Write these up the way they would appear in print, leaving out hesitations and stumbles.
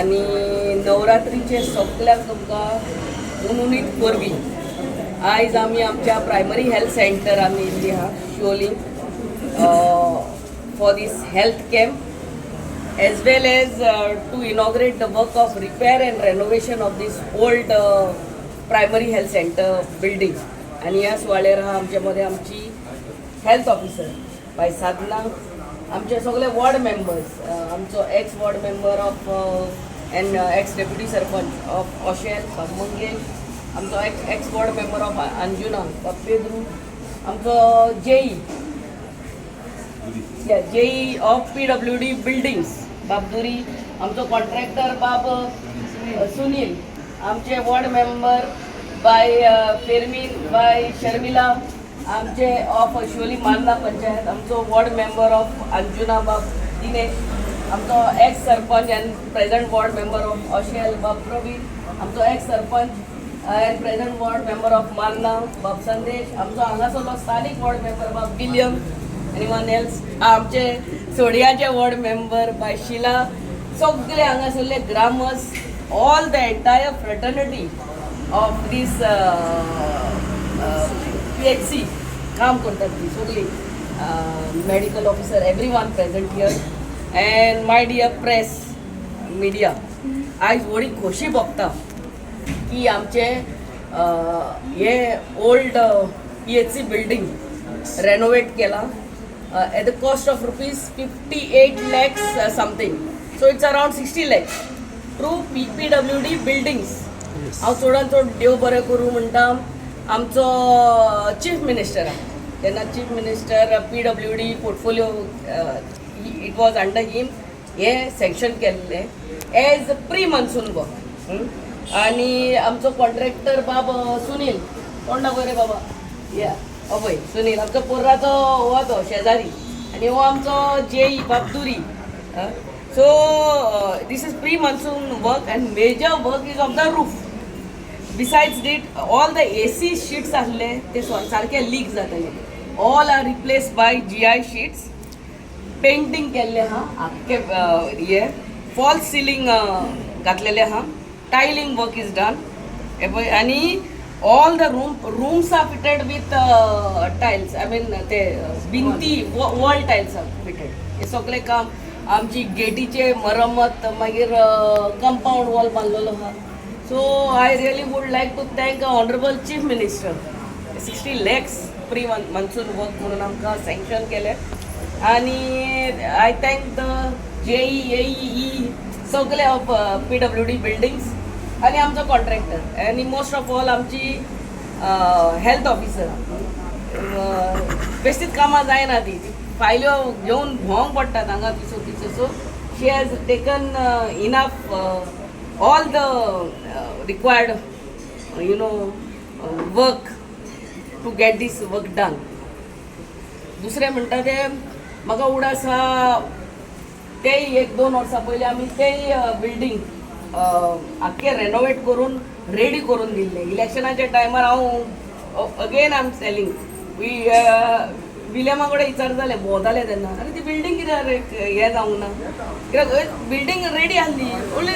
आणि नवरात्रीचे सगळ्याक तुमकां उनुनीत परबी आयज आमी आमच्या प्रायमरी हेल्थ सेंटर आमी इल्ली आहा Shivoli for this health camp as well as to inaugurate the work of repair and renovation of this old primary health center building. आणि ह्या सुवाळेर आहा आमच्या मध्ये आमची हेल्थ ऑफिसर बाय साधना, आमचे सगळे वॉर्ड मेंबर्स, आमचो ex ward member of and ex deputy sarpanch of Oxel बाब मंगेल, आमचो ex ward member of Anjuna बाब पेद्रू, आमचो जेई ऑफ PWD बिल्डिंग्स बाबदुरी, आमचो कॉन्ट्रॅक्टर बाब सुनील, आमचे वॉर्ड मेंबर बाय फेरवीन बाय शर्मिला, आमचे ऑफ शिवोली मालना पंचायत, आमचो वॉर्ड मेंबर ऑफ अंजुना बाब दिनेश, आमचो ex sarpanch and present ward member of Oxel बाब प्रवीण, आमचो ex sarpanch and present ward member of Malna बाब संदेश, आमचो हांगासरलो स्थानिक वॉर्ड मेंबर बाब विलियम, एनीवन एल्स, आमचे सोडियाचे वॉर्ड मेंबर बाय शिला, सगळे हांगासरले ग्रामर्स, all the entire fraternity of these PHC काम करतात ती सगळी medical officer, everyone present here and my dear press media. आयज व्हडी खोशी भोगता की आमचे हे ओल्ड PHC बिल्डिंग रेनोवेट केला at the cost of rupees 58 lakhs something, so it's around 60 lakhs through PWD buildings. हांव चडांत चड देव बरें करूं म्हणटा आमचो चीफ मिनिस्टर, तेन्ना chief minister PWD portfolio it was under him हे सँक्शन केल्ले एज प्री मन्सून वर्क. आनी आमचो कॉन्ट्रॅक्टर बाब सुनील, कोण दाखय रे बाबा, या पळय सुनील, आमचो पोर्राचो हो तो शेजारी, आनी हो आमचो जेई बाबदुरी. So this is pre monsoon work and major work is of the roof. Besides that all the AC sheets आसले ते सारके लीक जाताले, all are replace by GI sheets. Painting केल्लें आहा आख्खे हे, फॉल्स सिलींग घातलेलें आहा, टायलिंग वर्क इज डन. हे पळय, आनी all the rooms are fitted with tiles. I mean ते भिंती wall tiles are fitted. हे सगळे काम आमची गेटीचे मरम्मत, मागीर कंपाऊंड वॉल बांदलेलो आहा. So I really would like to thank honourable chief minister. 60 lakhs pre monsoon work म्हणून आमकां सँक्शन केले. आनी I thank the JE AE सगळे ऑफ PWD बिल्डिंग्स आनी आमचो कॉन्ट्रॅक्टर आनी मोस्ट ऑफ ऑल आमची हेल्थ ऑफिसर. बेश्टीत कामां जायना ती फायल्यो घेवन भोंवंक पडटात हांगा तिसो तिसो. So she has taken enough all the required work to get this work done. दुसरें म्हणटा तें म्हाका उडास आसा तेय 1-2 वर्सां पयलीं आमी तेय बिल्डींग आख्खे रेनोवेट करून रेडी करून दिल्ले. इलेक्शनाच्या टायमार हांव अगेन आय एम सेलिंग विलियमा कडेन विचारताले, भोंवताले तेन्ना, आरे ती बिल्डींग कित्याक हें जावंक ना, कित्याक बिल्डींग रेडी आसली, only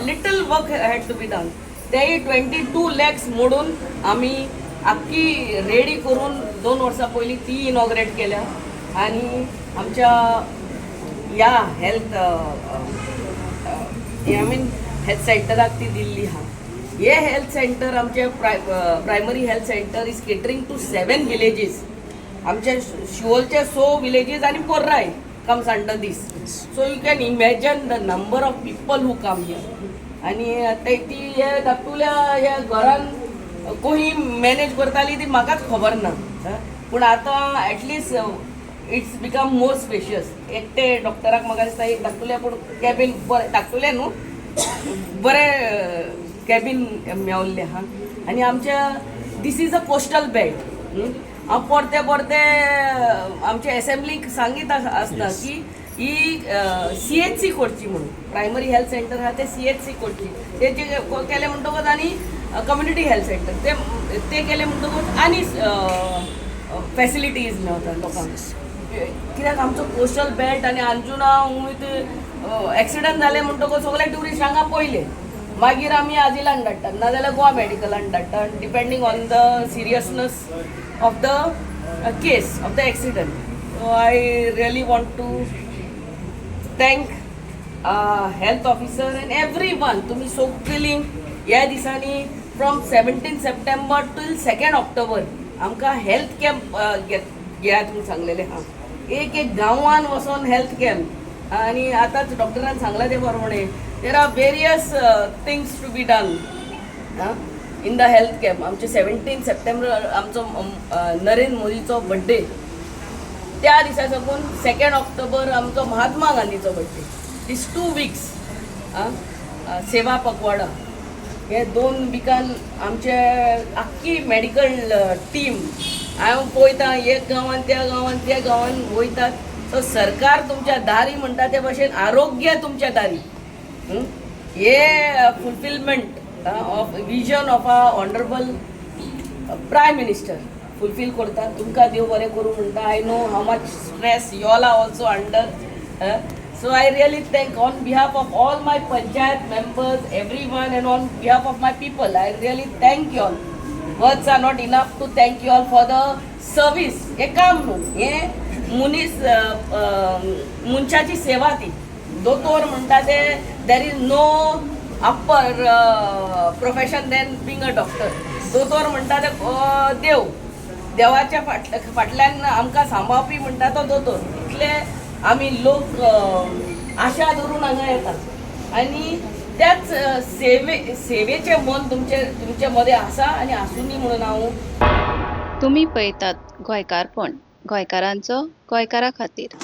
little work had to be done. तेय 22 lakhs मोडून आमी आख्खी रेडी करून 2 वर्सां पयलीं ती इनॉग्रेट केल्या. आनी आमच्या ह्या हेल्थ आय मीन हेल्थ सेंटराक ती दिल्ली आहा. हे हेल्थ सेंटर आमचे primary health center is catering to 7 villages. आमचे शिवोलचे 6 villages आनी पोर्राय comes under this. So you can imagine the number of people who come here. आनी ती हे धाकटुल्या ह्या घरान कोणी मॅनेज करताली ती म्हाकाच खबर ना, पूण आतां at least it's become more spacious. एकटे डॉक्टराक म्हाका दिसता एक धाकटुलें पूण कॅबीन बरें, धाकटुलें न्हू, बरें कॅबीन मेवल्ले आहा. आनी आमच्या this is a coastal belt. हांव परते परते आमच्या एसेंब्लीक सांगीत आसता की ही CHC करची म्हणून, प्रायमरी हेल्थ सेंटर आहा ते CHC करची. तेचे केले म्हणटकच आनी कम्युनिटी हेल्थ सेंटर ते केले म्हणटकच आनी फॅसिलिटीज मेळटा लोकांक. कित्याक आमचो कोस्टल बेल्ट आनी अंजुना उमीद एक्सिडंट जाले म्हणटकूच सगळे ट्युरिस्ट हांगा पयले, मागीर आमी आजिलान धाडटात नाजाल्यार गोवा मेडिकलान धाडटात depending on the seriousness of the case of the accident. So I really want to thank health officer and everyone. तुमी सगळीं ह्या दिसांनी फ्रॉम 17 सप्टेंबर टील 2 ऑक्टोबर आमकां हेल्थ कॅम्प घेयात म्हूण सांगलेलें आहा. एक एक गांवान वचोन हेल्थ कॅम्प. आणि आतांच डॉक्टरान सांगला ते प्रमाणे there are various things to be done in the health camp. आमचे 17 सप्टेंबर आमचो नरेंद्र मोदीचो बड्डे, त्या दिसा साकून 2 ऑक्टोबर आमचो महात्मा गांधीचो बड्डे. दीस 2 weeks सेवा पखवाडा हे 2 विकान आमचे आख्खी मेडिकल टीम हांव पळयता एक गांवान त्या गांवान वयतात. सो सरकार तुमच्या दारी म्हणटा ते भाशेन आरोग्य तुमच्या दारी. हे fulfilment of vision of a honourable prime minister fulfil करता. तुमकां देव बरें करूं म्हणटा. I know how much stress you all are also under. So I really thank on behalf of all my panchayat members, everyone, and on behalf of my people, I really thank you all. Words are not enough to thank you all for the service. हे काम न्हू, हे मनशाची सेवा ती. दोतोर म्हणटा ते there is no upper profession than being a doctor. दोतोर म्हणटा ते देवाच्या फाटल्यान आमकां सांबाळपी म्हणटा तो दोतोर. इतले आमी लोक आशा धरून हांगा येतात आनी त्याच सेवेचे मन तुमचे मध्ये आसा आनी आसुनी म्हणून हांव. तुम्ही पळयतात गोंयकारपण, गोंयकारांचो गोंयकारा खातीर.